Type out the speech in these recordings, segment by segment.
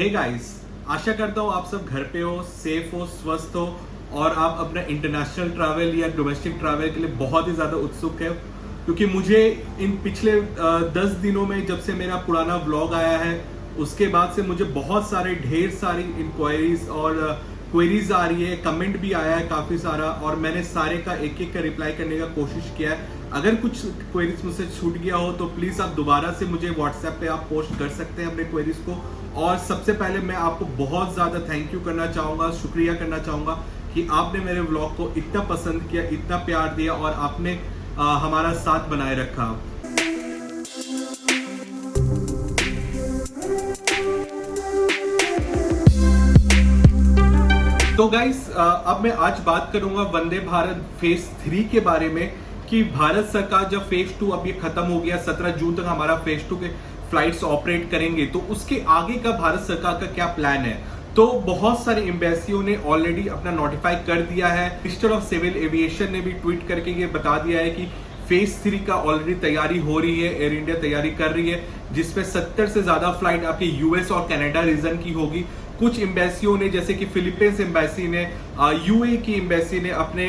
Hey guys, आशा करता हूँ आप सब घर पे हो, सेफ हो, स्वस्थ हो और आप अपना इंटरनेशनल ट्रैवल या डोमेस्टिक ट्रैवल के लिए बहुत ही ज़्यादा उत्सुक है। क्योंकि मुझे इन पिछले 10 दिनों में जब से मेरा पुराना व्लॉग आया है उसके बाद से मुझे बहुत सारे ढेर सारी इंक्वायरीज और क्वेरीज आ रही है, कमेंट भी आया है काफ़ी सारा और मैंने सारे का एक एक का रिप्लाई करने का कोशिश किया है। अगर कुछ क्वेरीज मुझसे छूट गया हो तो प्लीज़ आप दोबारा से मुझे व्हाट्सएप पे आप पोस्ट कर सकते हैं अपने क्वेरीज को। और सबसे पहले मैं आपको बहुत ज़्यादा थैंक यू करना चाहूँगा, शुक्रिया करना चाहूँगा कि आपने मेरे व्लॉग को इतना पसंद किया, इतना प्यार दिया और आपने हमारा साथ बनाए रखा। तो गाइस, अब मैं आज बात करूंगा वंदे भारत फेज 3 के बारे में कि भारत सरकार जब फेज 2 अब ये खत्म हो गया, 17 जून तक हमारा फेज 2 के फ्लाइट्स ऑपरेट करेंगे तो उसके आगे का भारत सरकार का क्या प्लान है। तो बहुत सारे एम्बेसियों ने ऑलरेडी अपना नोटिफाई कर दिया है। मिनिस्टर ऑफ सिविल एविएशन ने भी ट्वीट करके ये बता दिया है कि फेज 3 का ऑलरेडी तैयारी हो रही है, एयर इंडिया तैयारी कर रही है जिसमें 70 से ज्यादा फ्लाइट आपके यूएस और कनाडा रीजन की होगी। कुछ एम्बेसियों ने जैसे कि फिलीपींस एम्बेसी ने, यूए की एम्बेसी ने अपने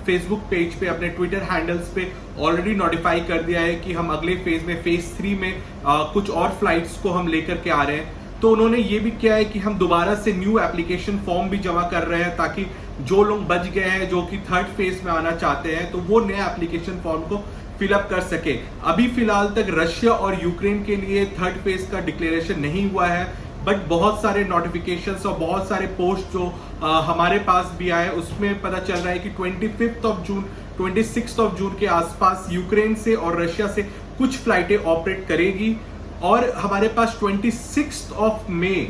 फेसबुक पेज पे, अपने ट्विटर हैंडल्स पे ऑलरेडी नोटिफाई कर दिया है कि हम अगले फेज में, फेज 3 में कुछ और फ्लाइट्स को हम लेकर के आ रहे हैं। तो उन्होंने ये भी किया है कि हम दोबारा से न्यू एप्लीकेशन फॉर्म भी जमा कर रहे हैं ताकि जो लोग बच गए हैं, जो कि थर्ड फेज में आना चाहते हैं, तो वो नया एप्लीकेशन फॉर्म को फिलअप कर सके। अभी फिलहाल तक रशिया और यूक्रेन के लिए थर्ड फेज का डिक्लेरेशन नहीं हुआ है, बट बहुत सारे नोटिफिकेशंस और बहुत सारे पोस्ट जो हमारे पास भी आए उसमें पता चल रहा है कि 25 ऑफ जून, 26 ऑफ जून के आसपास यूक्रेन से और रशिया से कुछ फ्लाइटें ऑपरेट करेगी। और हमारे पास 26 ऑफ मई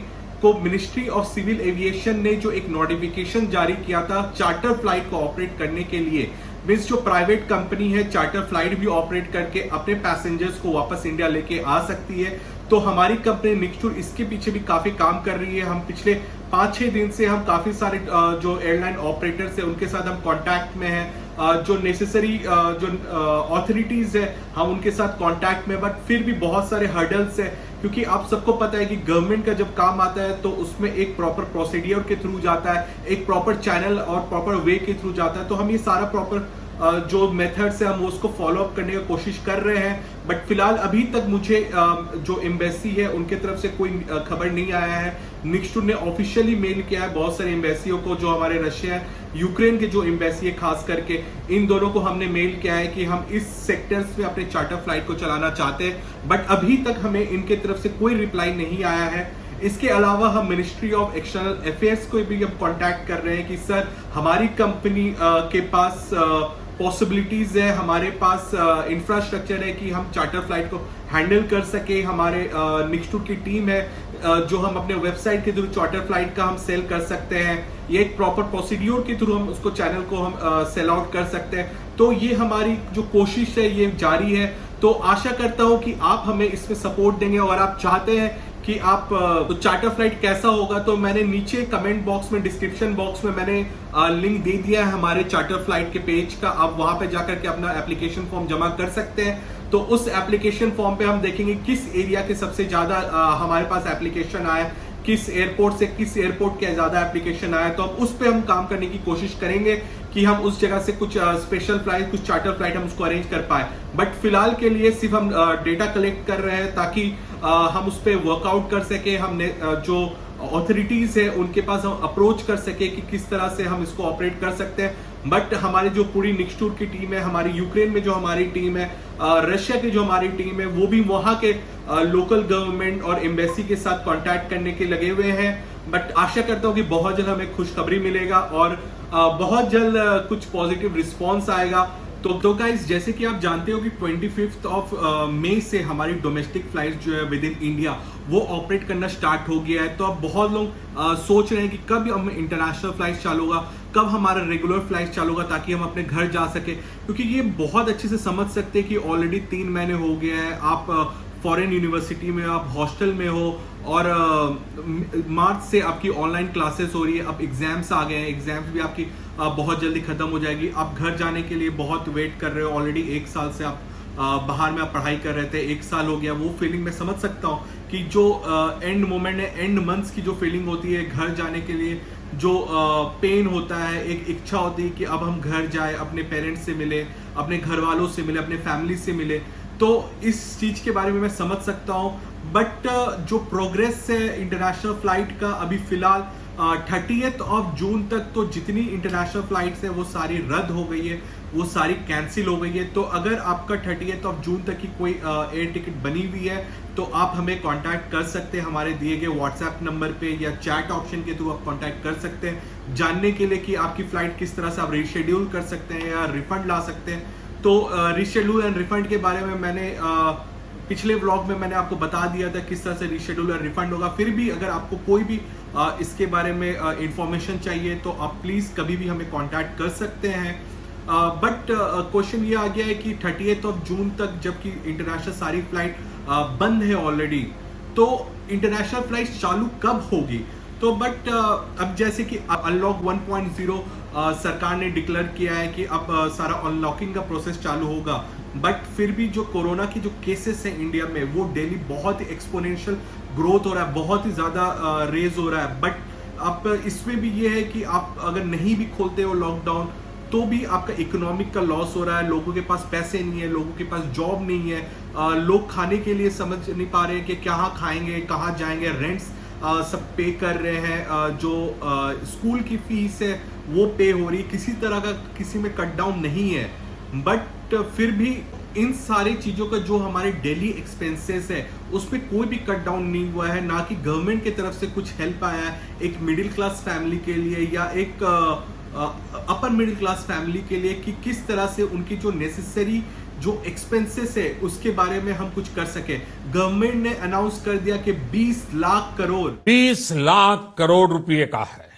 को मिनिस्ट्री ऑफ सिविल एविएशन ने जो एक नोटिफिकेशन जारी किया था चार्टर फ्लाइट को ऑपरेट करने के लिए, मीन्स जो प्राइवेट कंपनी है चार्टर फ्लाइट भी ऑपरेट करके अपने पैसेंजर्स को वापस इंडिया लेके आ सकती है। तो हमारी कंपनी निक्सटूर इसके पीछे भी काफी काम कर रही है। हम पिछले 5-6 दिन से हम काफी सारे जो एयरलाइन ऑपरेटर्स है उनके साथ हम कांटेक्ट में हैं, जो नेसेसरी जो ऑथोरिटीज है हम उनके साथ कांटेक्ट में, बट फिर भी बहुत सारे हर्डल्स है क्योंकि आप सबको पता है कि गवर्नमेंट का जब काम आता है तो उसमें एक प्रॉपर प्रोसीडियर के थ्रू जाता है, एक प्रॉपर चैनल और प्रॉपर वे के थ्रू जाता है। तो हम ये सारा प्रॉपर जो मेथड्स है हम उसको फॉलो अप करने की कोशिश कर रहे हैं। बट फिलहाल अभी तक मुझे जो एम्बेसी है उनके तरफ से कोई खबर नहीं आया है। निक्सटूर ने ऑफिशियली मेल किया है बहुत सारे एम्बेसियों को, जो हमारे रशिया यूक्रेन के जो एम्बेसी है खास करके, इन दोनों को हमने मेल किया है कि हम इस सेक्टर्स में अपने चार्टर फ्लाइट को चलाना चाहते हैं, बट अभी तक हमें इनके तरफ से कोई रिप्लाई नहीं आया है। इसके अलावा हम मिनिस्ट्री ऑफ एक्सटर्नल अफेयर्स को भी हम कांटेक्ट कर रहे हैं कि सर हमारी कंपनी के पास पॉसिबिलिटीज है, हमारे पास इंफ्रास्ट्रक्चर है कि हम चार्टर फ्लाइट को हैंडल कर सके। हमारे निक्सटूर की टीम है जो हम अपने वेबसाइट के थ्रू चार्टर फ्लाइट का हम सेल कर सकते हैं, ये एक प्रॉपर प्रोसीड्योर के थ्रू हम उसको चैनल को हम सेल आउट कर सकते हैं। तो ये हमारी जो कोशिश है ये जारी है। तो आशा करता हूं कि आप हमें इसमें सपोर्ट देंगे और आप चाहते हैं कि आप तो चार्टर फ्लाइट कैसा होगा, तो मैंने नीचे कमेंट बॉक्स में, डिस्क्रिप्शन बॉक्स में मैंने लिंक दे दिया है हमारे चार्टर फ्लाइट के पेज का। आप वहां पे जाकर के अपना एप्लीकेशन फॉर्म जमा कर सकते हैं। तो उस एप्लीकेशन फॉर्म पे हम देखेंगे किस एरिया के सबसे ज्यादा हमारे पास एप्लीकेशन आया, किस एयरपोर्ट से किस एयरपोर्ट के ज्यादा एप्लीकेशन आया, तो अब उस पे हम काम करने की कोशिश करेंगे कि हम उस जगह से कुछ स्पेशल फ्लाइट, कुछ चार्टर फ्लाइट हम उसको अरेंज कर पाए। बट फिलहाल के लिए सिर्फ हम डेटा कलेक्ट कर रहे हैं ताकि हम उस पर वर्कआउट कर सके, हमने जो ऑथोरिटीज है उनके पास हम अप्रोच कर सके कि किस तरह से हम इसको ऑपरेट कर सकते हैं। बट हमारी जो पूरी निक्सटूर की टीम है, हमारी यूक्रेन में जो हमारी टीम है, रशिया की जो हमारी टीम है, वो भी वहां के लोकल गवर्नमेंट और एम्बेसी के साथ कांटेक्ट करने के लगे हुए हैं। बट आशा करता हूँ कि बहुत जल्द हमें खुशखबरी मिलेगा और बहुत जल्द कुछ पॉजिटिव रिस्पॉन्स आएगा। तो गाइस, जैसे कि आप जानते हो कि 25 ऑफ मई से हमारी डोमेस्टिक फ्लाइट जो है विद इन इंडिया वो ऑपरेट करना स्टार्ट हो गया है। तो अब बहुत लोग सोच रहे हैं कि कब हम इंटरनेशनल फ्लाइट चालू होगा, कब हमारा रेगुलर फ्लाइट चालू होगा ताकि हम अपने घर जा सके। क्योंकि ये बहुत अच्छे से समझ सकते हैं कि ऑलरेडी 3 महीने हो गए हैं, आप फॉरेन यूनिवर्सिटी में, आप हॉस्टल में हो और मार्च से आपकी ऑनलाइन क्लासेस हो रही है, अब एग्जाम्स आ गए हैं, एग्जाम्स भी आपकी बहुत जल्दी खत्म हो जाएगी। आप घर जाने के लिए बहुत वेट कर रहे हो, ऑलरेडी 1 साल से आप बाहर में आप पढ़ाई कर रहे थे, 1 साल हो गया, वो फीलिंग मैं समझ सकता हूँ कि जो एंड मोमेंट है, एंड मंथ्स की जो फीलिंग होती है घर जाने के लिए, जो पेन होता है, एक इच्छा होती है कि अब हम घर जाए, अपने पेरेंट्स से मिले, अपने घर वालों से मिले, अपने फैमिली से मिले। तो इस चीज के बारे में मैं समझ सकता हूँ, बट जो प्रोग्रेस है इंटरनेशनल फ्लाइट का, अभी फिलहाल 30th ऑफ जून तक तो जितनी इंटरनेशनल फ्लाइट्स है वो सारी रद्द हो गई है, वो सारी कैंसिल हो गई है। तो अगर आपका 30th ऑफ जून तक की कोई एयर टिकट बनी हुई है तो आप हमें कांटेक्ट कर सकते हैं हमारे दिए गए व्हाट्सएप नंबर पे, या चैट ऑप्शन के थ्रू आप कांटेक्ट कर सकते हैं जानने के लिए कि आपकी फ्लाइट किस तरह से आप रीशेड्यूल कर सकते हैं या रिफंड ला सकते हैं। तो रीशेड्यूल एंड रिफंड के बारे में मैंने पिछले व्लॉग में मैंने आपको बता दिया था किस तरह से रीशेड्यूल और रिफंड होगा। फिर भी अगर आपको कोई भी इसके बारे में इंफॉर्मेशन चाहिए तो आप प्लीज कभी भी हमें कांटेक्ट कर सकते हैं। बट क्वेश्चन ये आ गया है कि 30th ऑफ जून तक जबकि इंटरनेशनल सारी फ्लाइट बंद है ऑलरेडी, तो इंटरनेशनल फ्लाइट चालू कब होगी? तो बट अब जैसे कि अनलॉक 1.0 सरकार ने डिक्लेयर किया है कि अब सारा अनलॉकिंग का प्रोसेस चालू होगा, बट फिर भी जो कोरोना की जो केसेस है इंडिया में वो डेली बहुत ही एक्सपोनेंशियल ग्रोथ हो रहा है, बहुत ही ज्यादा रेज हो रहा है। बट अब इसमें भी ये है कि आप अगर नहीं भी खोलते हो लॉकडाउन तो भी आपका इकोनॉमिक का लॉस हो रहा है, लोगों के पास पैसे नहीं है, लोगों के पास जॉब नहीं है, लोग खाने के लिए समझ नहीं पा रहे हैं कि कहाँ खाएंगे, कहाँ जाएंगे, रेंट्स सब पे कर रहे हैं, जो स्कूल की फीस है वो पे हो रही, किसी तरह का किसी में कट डाउन नहीं है। बट फिर भी इन सारी चीजों का जो हमारे डेली एक्सपेंसेस है उस पर कोई भी कट डाउन नहीं हुआ है, ना कि गवर्नमेंट की तरफ से कुछ हेल्प आया है एक मिडिल क्लास फैमिली के लिए या एक अपर मिडिल क्लास फैमिली के लिए कि किस तरह से उनकी जो नेसेसरी जो एक्सपेंसेस है उसके बारे में हम कुछ कर सके। गवर्नमेंट ने अनाउंस कर दिया कि 20 लाख करोड़ रुपए का है,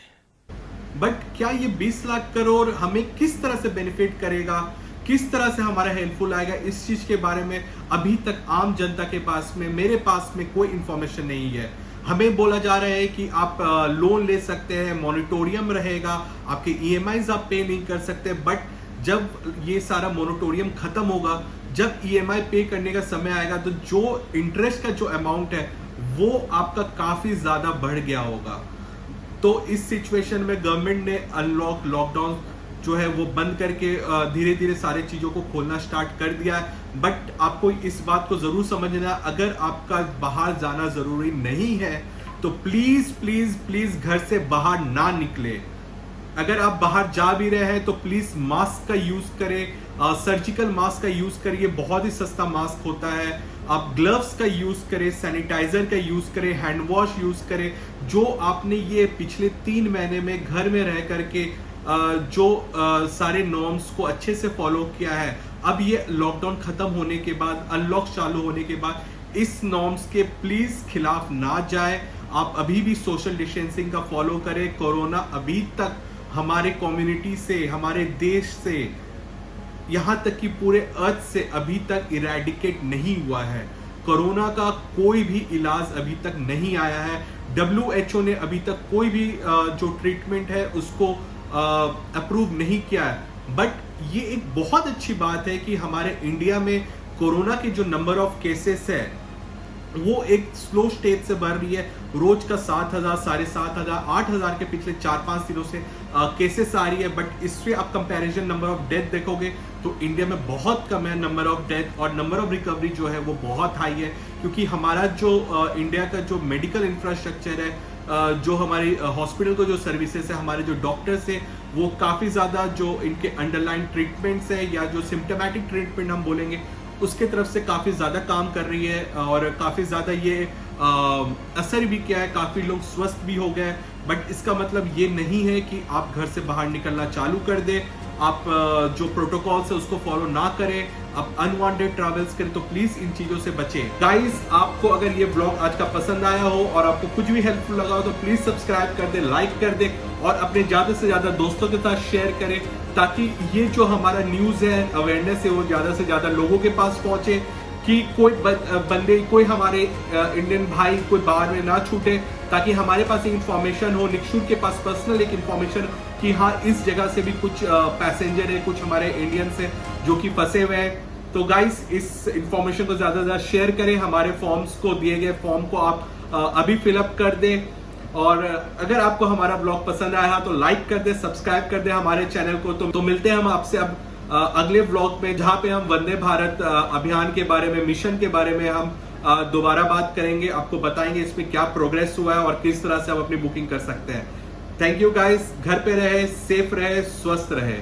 बट क्या ये 20 लाख करोड़ हमें किस तरह से बेनिफिट करेगा, किस तरह से हमारा हेल्पफुल आएगा, इस चीज के बारे में अभी तक आम जनता के पास में, मेरे पास में कोई इंफॉर्मेशन नहीं है। हमें बोला जा रहा है कि आप लोन ले सकते हैं, मॉनिटोरियम रहेगा, आपके ईएमआईज आप पे नहीं कर सकते, बट जब ये सारा मोनिटोरियम खत्म होगा, जब ईएमआई पे करने का समय आएगा तो जो इंटरेस्ट का जो अमाउंट है वो आपका काफी ज्यादा बढ़ गया होगा। तो इस सिचुएशन में गवर्नमेंट ने अनलॉक लॉकडाउन जो है वो बंद करके धीरे धीरे सारे चीजों को खोलना स्टार्ट कर दिया है। बट आपको इस बात को जरूर समझना, अगर आपका बाहर जाना जरूरी नहीं है तो प्लीज प्लीज प्लीज घर से बाहर ना निकले। अगर आप बाहर जा भी रहे हैं तो प्लीज मास्क का यूज करें, सर्जिकल मास्क का यूज करिए, बहुत ही सस्ता मास्क होता है। आप ग्लव्स का यूज करें, सैनिटाइजर का यूज करें, हैंड वॉश यूज करें। जो आपने ये पिछले 3 महीने में घर में रह करके जो सारे नॉर्म्स को अच्छे से फॉलो किया है, अब ये लॉकडाउन खत्म होने के बाद, अनलॉक चालू होने के बाद इस नॉर्म्स के प्लीज खिलाफ ना जाए। आप अभी भी सोशल डिस्टेंसिंग का फॉलो करें। कोरोना अभी तक हमारे कम्युनिटी से, हमारे देश से, यहां तक कि पूरे अर्थ से अभी तक इरेडिकेट नहीं हुआ है। कोरोना का कोई भी इलाज अभी तक नहीं आया है। WHO ने अभी तक कोई भी जो ट्रीटमेंट है उसको अप्रूव नहीं किया है। बट ये एक बहुत अच्छी बात है कि हमारे इंडिया में कोरोना के जो नंबर ऑफ केसेस है वो एक स्लो स्टेज से बढ़ रही है। रोज का 7,000, 7,500, 8,000 के पिछले 4-5 दिनों से केसेस आ रही है। बट इससे आप कंपैरिजन नंबर ऑफ डेथ देखोगे तो इंडिया में बहुत कम है नंबर ऑफ डेथ, और नंबर ऑफ रिकवरी जो है वो बहुत हाई है, क्योंकि हमारा जो इंडिया का जो मेडिकल इंफ्रास्ट्रक्चर है, जो हमारी हॉस्पिटल को जो सर्विसेज है, हमारे जो डॉक्टर्स है, वो काफी ज्यादा जो इनके अंडरलाइन ट्रीटमेंट्स है या जो सिम्टोमेटिक ट्रीटमेंट हम बोलेंगे उसके तरफ से काफी ज्यादा काम कर रही है, और काफी ज्यादा ये असर भी किया है, काफी लोग स्वस्थ भी हो गए। बट इसका मतलब ये नहीं है कि आप घर से बाहर निकलना चालू कर दे, आप जो प्रोटोकॉल्स है उसको फॉलो ना करें, आप अनवांटेड ट्रैवल्स करें, तो प्लीज इन चीजों से बचें। गाइस, आपको अगर ये ब्लॉग आज का पसंद आया हो और आपको कुछ भी हेल्पफुल लगा हो तो प्लीज सब्सक्राइब कर दे, लाइक कर दे, और अपने ज्यादा से ज्यादा दोस्तों के साथ शेयर करें, ताकि ये जो हमारा न्यूज है, अवेयरनेस है, वो ज्यादा से ज्यादा लोगों के पास पहुंचे, कि कोई बंदे, कोई हमारे इंडियन भाई कोई बाहर में ना छूटे, ताकि हमारे पास इंफॉर्मेशन हो, निक्षुर के पास पर्सनल एक इंफॉर्मेशन कि हाँ इस जगह से भी कुछ पैसेंजर है, कुछ हमारे इंडियंस है जो कि फंसे हुए हैं, तो गाइस इस इंफॉर्मेशन को ज्यादा से ज्यादा शेयर करें, हमारे फॉर्म्स को, दिए गए फॉर्म को आप अभी फिलअप कर दें। और अगर आपको हमारा ब्लॉग पसंद आया तो लाइक कर दे, सब्सक्राइब कर दे हमारे चैनल को। तो मिलते हैं हम आपसे अब अगले ब्लॉग में, जहां पे हम वंदे भारत अभियान के बारे में, मिशन के बारे में हम दोबारा बात करेंगे, आपको बताएंगे इसमें क्या प्रोग्रेस हुआ है और किस तरह से आप अपनी बुकिंग कर सकते हैं। थैंक यू गाइस, घर पे रहे, सेफ रहे, स्वस्थ रहे।